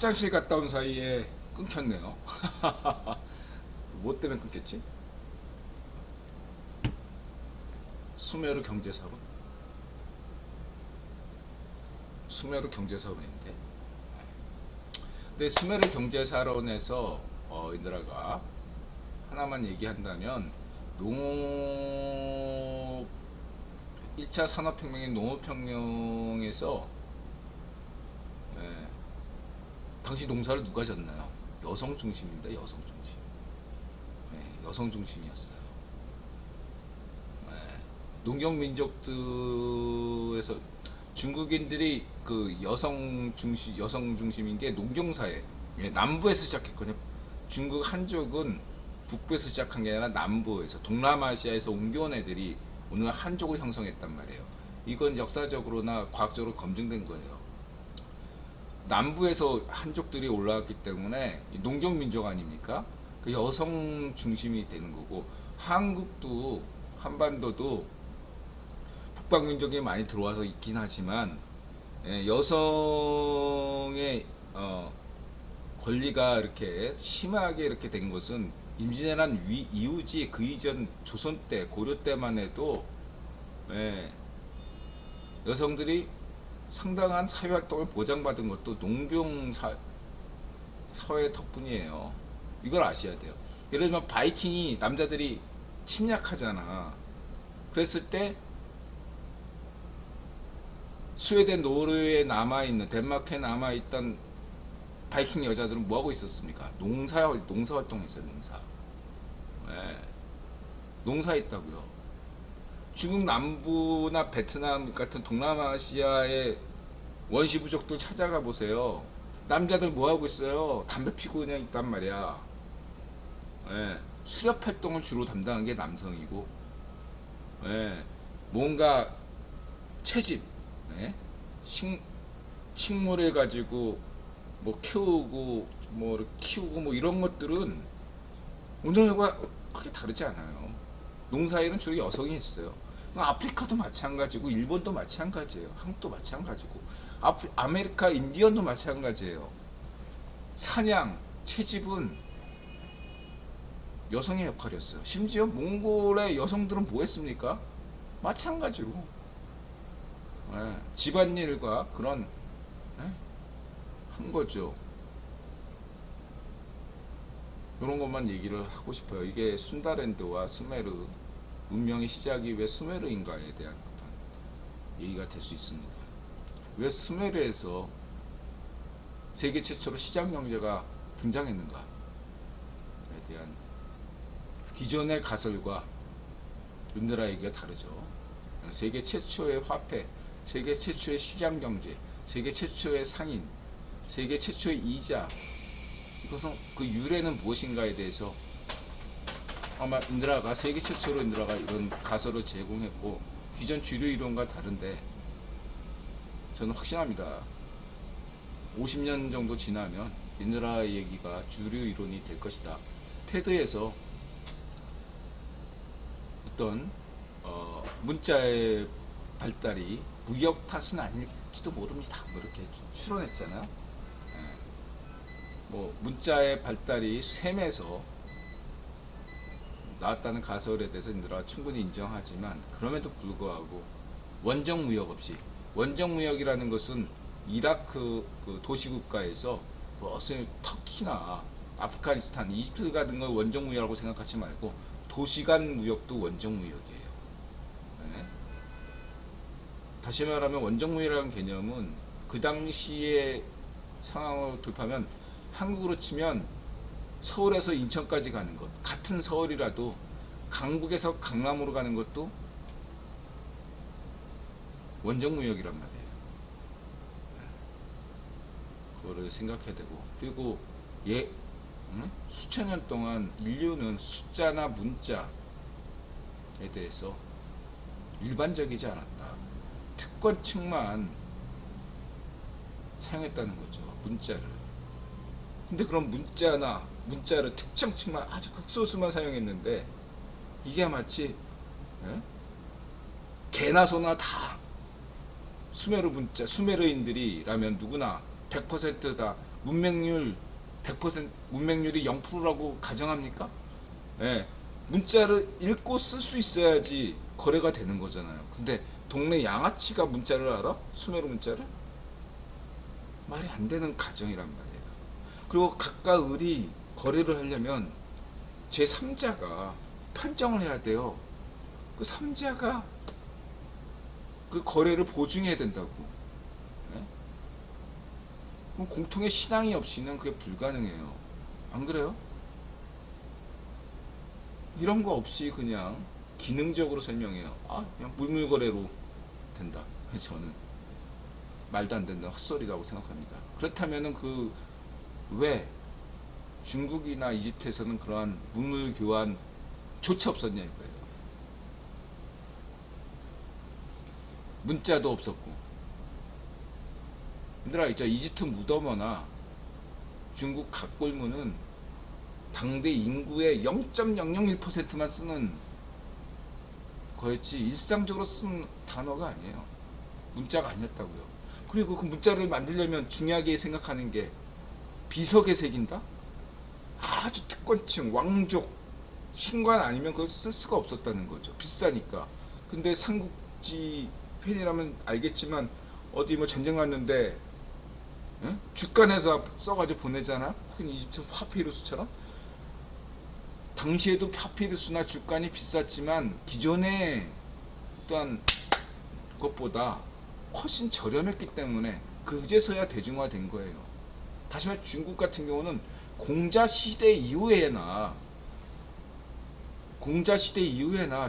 화장실 갔다 온 사이에 끊겼네요. 뭐 때문에 끊겼지? 수메르 경제사론? 수메르 경제사론인데. 근데 수메르 경제사론에서 인드라가 하나만 얘기한다면 농업 1차 산업혁명인 농업혁명에서 당시 농사를 누가 졌나요? 여성 중심입니다. 여성 중심. 여성 중심이었어요. 농경 민족들에서 중국인들이 그 여성 중심인 게 농경사회 남부에서 시작했거든요. 중국 한족은 북부에서 시작한 게 아니라 남부에서 동남아시아에서 옮겨온 애들이 오늘 한족을 형성했단 말이에요. 이건 역사적으로나 과학적으로 검증된 거예요. 남부에서 한족들이 올라왔기 때문에 농경 민족 아닙니까? 그 여성 중심이 되는 거고, 한국도 한반도도 북방 민족이 많이 들어와서 있긴 하지만 여성의 권리가 이렇게 심하게 이렇게 된 것은 임진왜란 이후지. 그 이전 조선 때 고려 때만 해도 여성들이 상당한 사회활동을 보장받은 것도 농경 사회 덕분이에요. 이걸 아셔야 돼요. 예를 들면 바이킹이 남자들이 침략하잖아. 그랬을 때 스웨덴, 노르웨이에 남아있는, 덴마크에 남아있던 바이킹 여자들은 뭐하고 있었습니까? 농사활동했어요. 농사했다고요. 중국 남부나 베트남 같은 동남아시아의 원시 부족들 찾아가 보세요. 남자들 뭐하고 있어요? 담배 피고 그냥 있단 말이야. 수렵 활동을 주로 담당한 게 남성이고, 뭔가 채집, 식물을 가지고 뭐 키우고 뭐 키우고 뭐 이런 것들은 오늘과 크게 다르지 않아요. 농사일은 주로 여성이 했어요. 아프리카도 마찬가지고, 일본도 마찬가지예요. 한국도 마찬가지고, 아메리카 인디언도 마찬가지예요. 사냥, 채집은 여성의 역할이었어요. 심지어 몽골의 여성들은 뭐 했습니까? 마찬가지로 집안일과 그런 한 거죠. 이런 것만 얘기를 하고 싶어요. 이게 순다랜드와 수메르 문명의 시작이 왜 수메르인가에 대한 어떤 얘기가 될 수 있습니다. 왜 수메르에서 세계 최초로 시장 경제가 등장했는가에 대한 기존의 가설과 윤드라 얘기가 다르죠. 세계 최초의 화폐, 세계 최초의 시장 경제, 세계 최초의 상인, 세계 최초의 이자, 이것은 그 유래는 무엇인가에 대해서 아마 인드라가 세계 최초로 인드라가 이런 가설을 제공했고, 기존 주류 이론과 다른데 저는 확신합니다. 50년 정도 지나면 인드라의 얘기가 주류 이론이 될 것이다. 테드에서 어떤 문자의 발달이 무역 탓은 아닐지도 모릅니다. 뭐 이렇게 추론했잖아요. 뭐 문자의 발달이 셈에서 나왔다는 가설에 대해서 인드라가 충분히 인정하지만, 그럼에도 불구하고 원정 무역 없이, 원정 무역이라는 것은 이라크 그 도시국가에서 무슨 터키나 아프가니스탄, 이집트 같은 걸 원정 무역이라고 생각하지 말고 도시 간 무역도 원정 무역이에요. 다시 말하면 원정 무역이라는 개념은 그 당시의 상황을 돌파하면 한국으로 치면 서울에서 인천까지 가는 것, 같은 서울이라도 강북에서 강남으로 가는 것도 원정무역이란 말이에요. 그거를 생각해야 되고, 그리고 수천 년 동안 인류는 숫자나 문자에 대해서 일반적이지 않았다. 특권층만 사용했다는 거죠. 문자를. 근데 그런 문자를 특정층만, 아주 극소수만 사용했는데, 이게 마치 개나 소나 다 수메르인들이라면 누구나 100% 다 문맹률 100% 문맹률이 0%라고 가정합니까? 예. 문자를 읽고 쓸 수 있어야지 거래가 되는 거잖아요. 근데 동네 양아치가 문자를 알아? 수메르 문자를? 말이 안 되는 가정이란 말이에요. 그리고 각각 을이 거래를 하려면 제3자가 판정을 해야 돼요. 그 3자가 그 거래를 보증해야 된다고. 예? 그럼 공통의 신앙이 없이는 그게 불가능해요. 안 그래요? 이런 거 없이 그냥 기능적으로 설명해요. 아, 그냥 물물거래로 된다. 저는 말도 안 된다, 헛소리라고 생각합니다. 그렇다면은 그 왜 중국이나 이집트에서는 그러한 물물 교환조차 없었냐 이거예요. 문자도 없었고. 얘들아, 있죠, 이집트 무덤어나 중국 각골문은 당대 인구의 0.001%만 쓰는 거였지 일상적으로 쓰는 단어가 아니에요. 문자가 아니었다고요. 그리고 그 문자를 만들려면 중요하게 생각하는 게 비석에 새긴다? 아주 특권층, 왕족, 신관 아니면 그걸 쓸 수가 없었다는 거죠. 비싸니까. 근데 삼국지 팬이라면 알겠지만 어디 뭐 전쟁 났는데 주간에서 써가지고 보내잖아. 혹은 이집트 파피루스처럼. 당시에도 파피루스나 주간이 비쌌지만 기존의 어떠한 것보다 훨씬 저렴했기 때문에 그제서야 대중화된 거예요. 다시 말해 중국 같은 경우는 공자시대 이후에나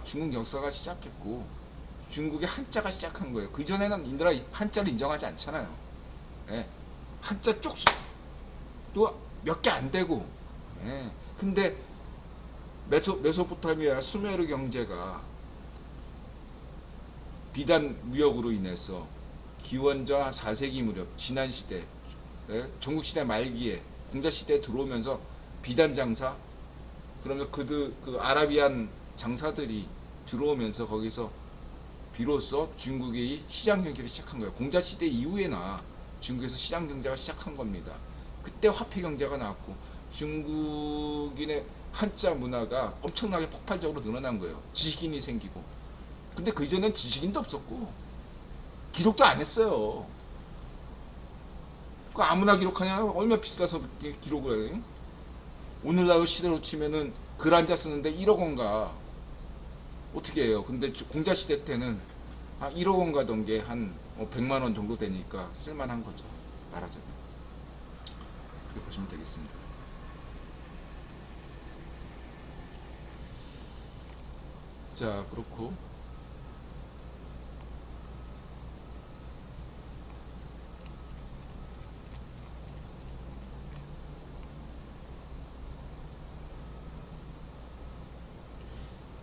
중국 역사가 시작했고 중국의 한자가 시작한 거예요. 그 전에는 인도라 한자를 인정하지 않잖아요. 예. 한자 쪽도 몇 개 안 되고. 예. 근데 메소포타미아 수메르 경제가 비단 무역으로 인해서 기원전 4세기 무렵 지난 시대, 전국시대 말기에 공자시대에 들어오면서 비단 장사, 그러면 그 아라비안 장사들이 들어오면서 거기서 비로소 중국이 시장 경제를 시작한 거예요. 공자시대 이후에나 중국에서 시장 경제가 시작한 겁니다. 그때 화폐 경제가 나왔고 중국인의 한자 문화가 엄청나게 폭발적으로 늘어난 거예요. 지식인이 생기고. 근데 그 이전엔 지식인도 없었고 기록도 안 했어요. 그 아무나 기록하냐? 얼마 비싸서 기록을 해? 오늘날 시대로 치면은 글 한자 쓰는데 1억 원가 어떻게 해요? 근데 공자 시대 때는 한 1억 원 가던 게 한 100만 원 정도 되니까 쓸만한 거죠. 말하자면. 그렇게 보시면 되겠습니다. 자, 그렇고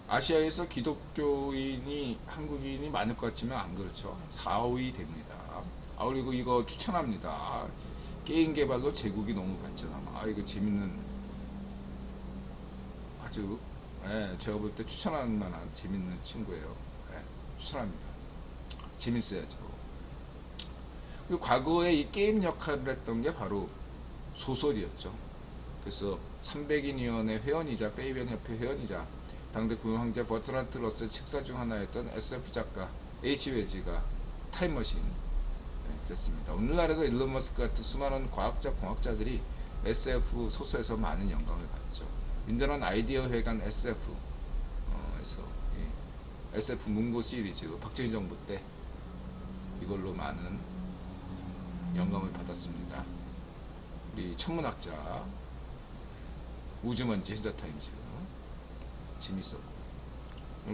아시아에서 기독교인이 한국인이 많을 것 같지만 안 그렇죠. 4, 5위 됩니다. 그리고 이거 추천합니다. 게임 개발로 제국이 너무 발전하면 이거 재밌는 아주 제가 볼 때 추천할 만한 재밌는 친구예요. 추천합니다. 재밌어야죠. 그리고 과거에 이 게임 역할을 했던 게 바로 소설이었죠. 그래서 300인위원회 회원이자 페이비언 협회 회원이자 당대 구형황제 버트란트 러셀 책사 중 하나였던 SF 작가 H. 웨지가 타임머신 그랬습니다. 오늘날에도 일론 머스크 같은 수많은 과학자, 공학자들이 SF 소설에서 많은 영감을 받죠. 인터넷 아이디어 회관 SF 에서 SF 문고 시리즈 박정희 정부 때 이걸로 많은 영감을 받았습니다. 우리 천문학자 우주먼지 현자타임즈 재밌었고,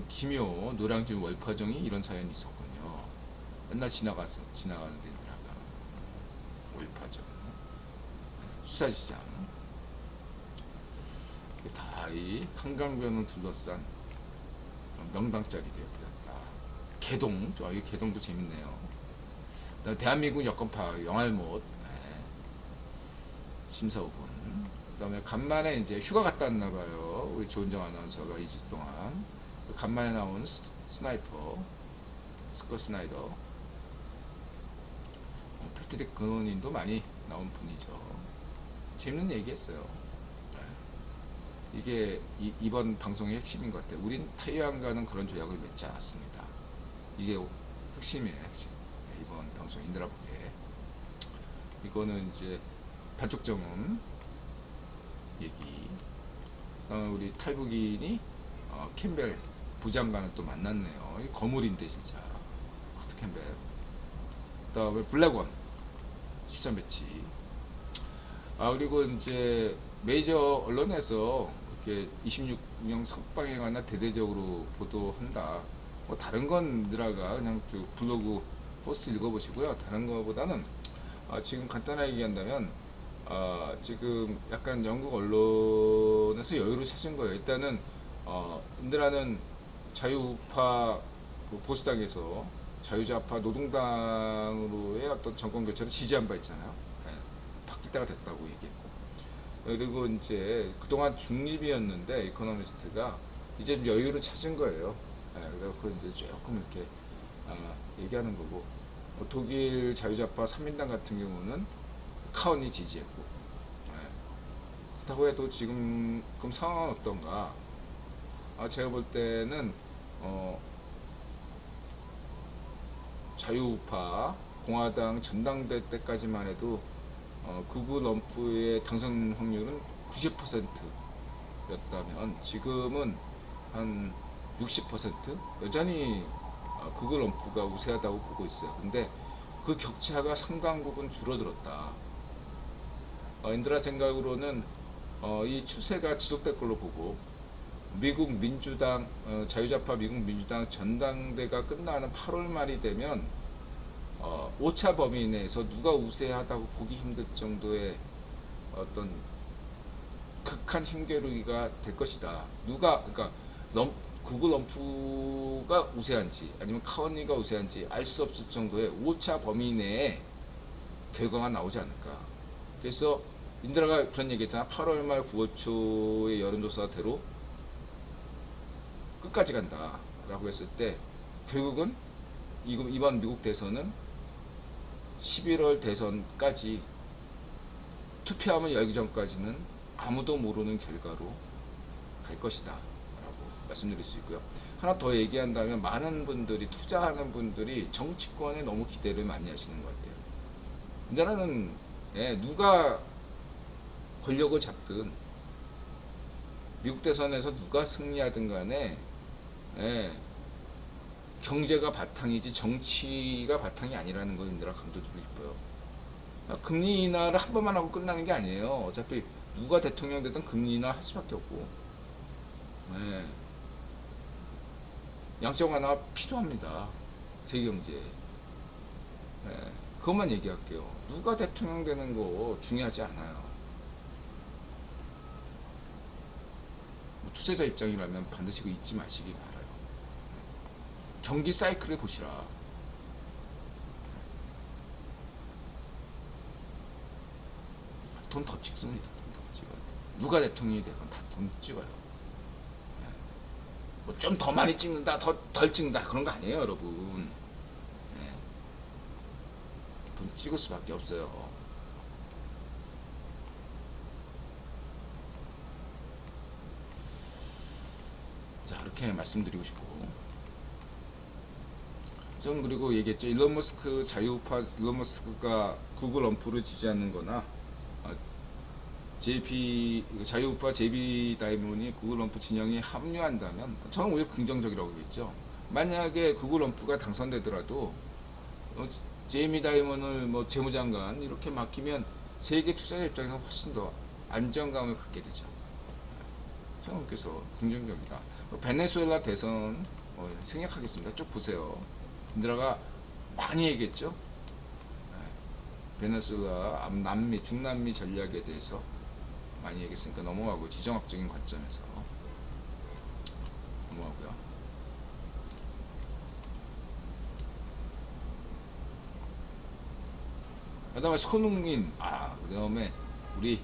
김효 노량진 월파정이 이런 사연이 있었군요. 맨날 지나가는 데들하가 월파정 수사시장 다 이 한강변을 둘러싼 명당짜리 되었다. 개동, 이 개동도 재밌네요. 대한민국 여권파 영알못 심사오분. 그다음에 간만에 이제 휴가 갔다 왔나봐요. 우리 조은정 아나운서가 2주 동안 간만에 나온 스나이퍼 스커 스나이더 패트릭 근원인도 많이 나온 분이죠. 재밌는 얘기했어요. 이게 이번 방송의 핵심인 것 같아요. 우린 타이완과는 그런 조약을 맺지 않았습니다. 이게 핵심이에요, 핵심. 이번 방송 인드라 보게. 이거는 이제 반쪽점음 얘기. 우리 탈북인이 캠벨 부장관을 또 만났네요. 이 거물인데 진짜. 커트 캠벨. 그다음에 블랙원 시점 배치. 그리고 이제 메이저 언론에서 이렇게 26명 석방에 관한 대대적으로 보도한다. 뭐 다른 건 느라가 그냥 쭉 블로그 포스트 읽어보시고요. 다른 거보다는 지금 간단하게 얘기한다면 지금 약간 영국 언론에서 여유를 찾은 거예요. 일단은 인드라는 자유우파 보수당에서 자유좌파 노동당으로의 어떤 정권 교체를 지지한 바 있잖아요. 바뀔 때가 됐다고 얘기했고, 그리고 이제 그동안 중립이었는데 이코노미스트가 이제 좀 여유를 찾은 거예요. 그래서 이제 조금 이렇게 얘기하는 거고, 독일 자유좌파 3인당 같은 경우는 카운이 지지했고, 그렇다고 해도 지금 상황은 어떤가? 제가 볼 때는 자유우파 공화당 전당대 때까지만 해도 구글 럼프의 당선 확률은 90%였다면 지금은 한 60% 여전히 구글 럼프가 우세하다고 보고 있어요. 근데 그 격차가 상당 부분 줄어들었다. 인드라 생각으로는 이 추세가 지속될 걸로 보고, 미국 민주당 자유좌파 미국 민주당 전당대가 끝나는 8월 말이 되면 오차 범위 내에서 누가 우세하다고 보기 힘들 정도의 어떤 극한 힘겨루기가 될 것이다. 그러니까 구글 럼프가 우세한지 아니면 카언리가 우세한지 알 수 없을 정도의 오차 범위 내에 결과가 나오지 않을까. 그래서 인드라가 그런 얘기했잖아. 8월 말 9월 초의 여론조사대로 끝까지 간다 라고 했을 때, 결국은 이번 미국 대선은 11월 대선까지 투표함을 열기 전까지는 아무도 모르는 결과로 갈 것이다 라고 말씀드릴 수 있고요. 하나 더 얘기한다면, 많은 분들이, 투자하는 분들이 정치권에 너무 기대를 많이 하시는 것 같아요. 인드라는 누가 권력을 잡든 미국 대선에서 누가 승리하든 간에 경제가 바탕이지 정치가 바탕이 아니라는 걸 인드라 강조드리고 싶어요. 금리 인하를 한 번만 하고 끝나는 게 아니에요. 어차피 누가 대통령 되든 금리 인하 할 수밖에 없고, 양적 완화가 필요합니다. 세계 경제에. 그것만 얘기할게요. 누가 대통령 되는 거 중요하지 않아요. 투자자 입장이라면 반드시 그거 잊지 마시기 바라요. 경기 사이클을 보시라. 돈 더 찍습니다. 돈 더 찍어요. 누가 대통령이 되건 다 돈 찍어요. 뭐 좀 더 많이 찍는다, 덜 찍는다, 그런 거 아니에요, 여러분. 돈 찍을 수밖에 없어요. 자, 그렇게 말씀드리고 싶고, 전 그리고 얘기했죠. 일론 머스크 자유우파 일론 머스크가 구글 럼프를 지지하는 거나 자유우파 JB 다이몬이 구글 럼프 진영에 합류한다면 저는 오히려 긍정적이라고 얘기했죠. 만약에 구글 럼프가 당선되더라도 제이미 다이몬을 뭐 재무장관 이렇게 맡기면 세계 투자자 입장에서 훨씬 더 안정감을 갖게 되죠. 저는 그래서 긍정적이다. 베네수엘라 대선 생략하겠습니다. 쭉 보세요. 인드라가 많이 얘기했죠. 베네수엘라 남미 중남미 전략에 대해서 많이 얘기했으니까 넘어가고, 지정학적인 관점에서 넘어가고요. 그 다음에 손흥민, 그 다음에 우리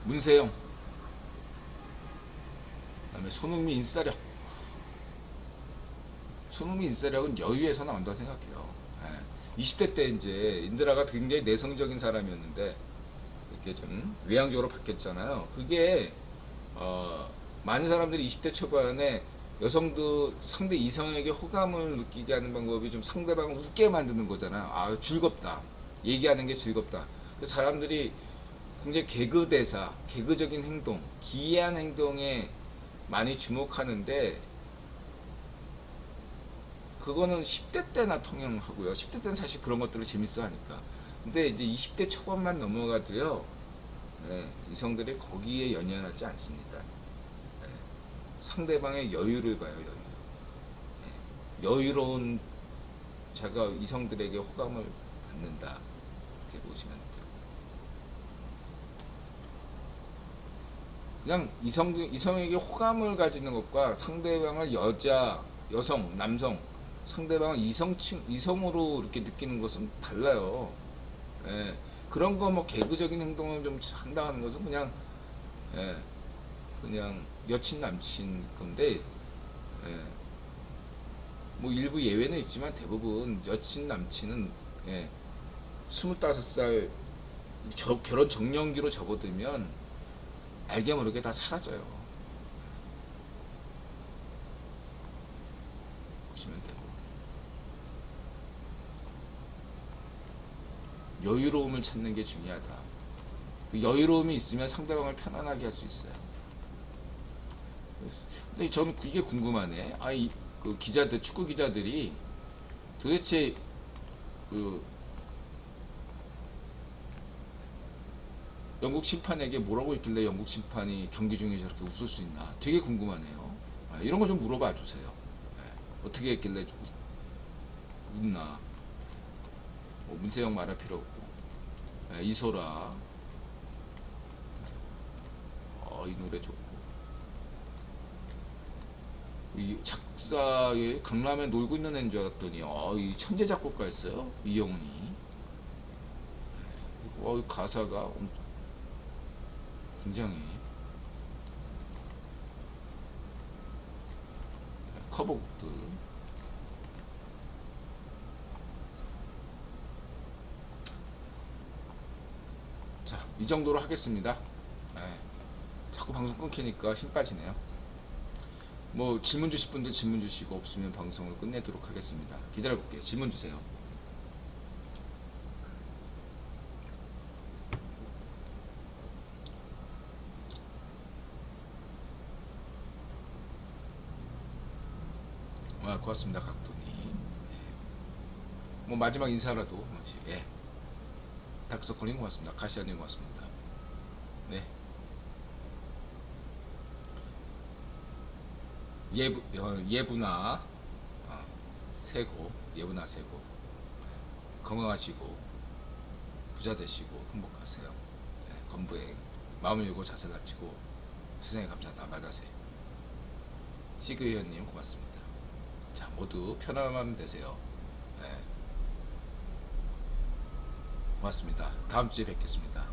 문세영, 그 다음에 손흥민 인싸력. 손흥민 인싸력은 여유에서 나온다고 생각해요. 20대 때 이제 인드라가 굉장히 내성적인 사람이었는데 이렇게 좀 외향적으로 바뀌었잖아요. 그게 많은 사람들이 20대 초반에 여성도 상대 이성에게 호감을 느끼게 하는 방법이 좀 상대방을 웃게 만드는 거잖아요. 아, 즐겁다. 얘기하는 게 즐겁다. 그래서 사람들이 굉장히 개그 대사, 개그적인 행동, 기이한 행동에 많이 주목하는데 그거는 10대 때나 통용하고요. 10대 때는 사실 그런 것들을 재밌어 하니까. 근데 이제 20대 초반만 넘어가도요, 이성들이 거기에 연연하지 않습니다. 상대방의 여유를 봐요, 여유. 여유로운 자가 이성들에게 호감을 받는다. 이렇게 보시면 돼요. 그냥 이성에게 호감을 가지는 것과 상대방을 여성, 남성, 상대방을 이성으로 이렇게 느끼는 것은 달라요. 그런 거 뭐 개그적인 행동을 좀 한다는 것은 그냥 여친 남친 건데, 뭐 일부 예외는 있지만 대부분 여친 남친은 25살 결혼 정년기로 접어들면 알게 모르게 다 사라져요. 보시면 되고, 여유로움을 찾는 게 중요하다. 그 여유로움이 있으면 상대방을 편안하게 할 수 있어요. 근데 저는 이게 궁금하네. 그 기자들, 축구 기자들이 도대체 그 영국 심판에게 뭐라고 했길래 영국 심판이 경기 중에 저렇게 웃을 수 있나? 되게 궁금하네요. 이런 거 좀 물어봐 주세요. 어떻게 했길래 좀 웃나? 문세영 말할 필요 없고, 이소라, 이 노래 좋고, 이 작사에 강남에 놀고 있는 애인 줄 알았더니 이 천재 작곡가였어요, 이영훈이. 가사가 굉장히 커버곡들. 자, 이 정도로 하겠습니다. 자꾸 방송 끊기니까 힘 빠지네요. 뭐 질문 주실 분들 질문 주시고, 없으면 방송을 끝내도록 하겠습니다. 기다려볼게요. 질문 주세요. 고맙습니다, 각도님. 뭐 마지막 인사라도 뭐지? 다크서클님 고맙습니다. 가시아님 고맙습니다. 네. 예부나 세고, 예부나 세고, 건강하시고 부자 되시고 행복하세요. 건부행 마음을 열고 자세를 갖추고 세상에 감사하다 말하세. 시그회원님 고맙습니다. 자, 모두 편안한 밤 되세요. 고맙습니다. 다음 주에 뵙겠습니다.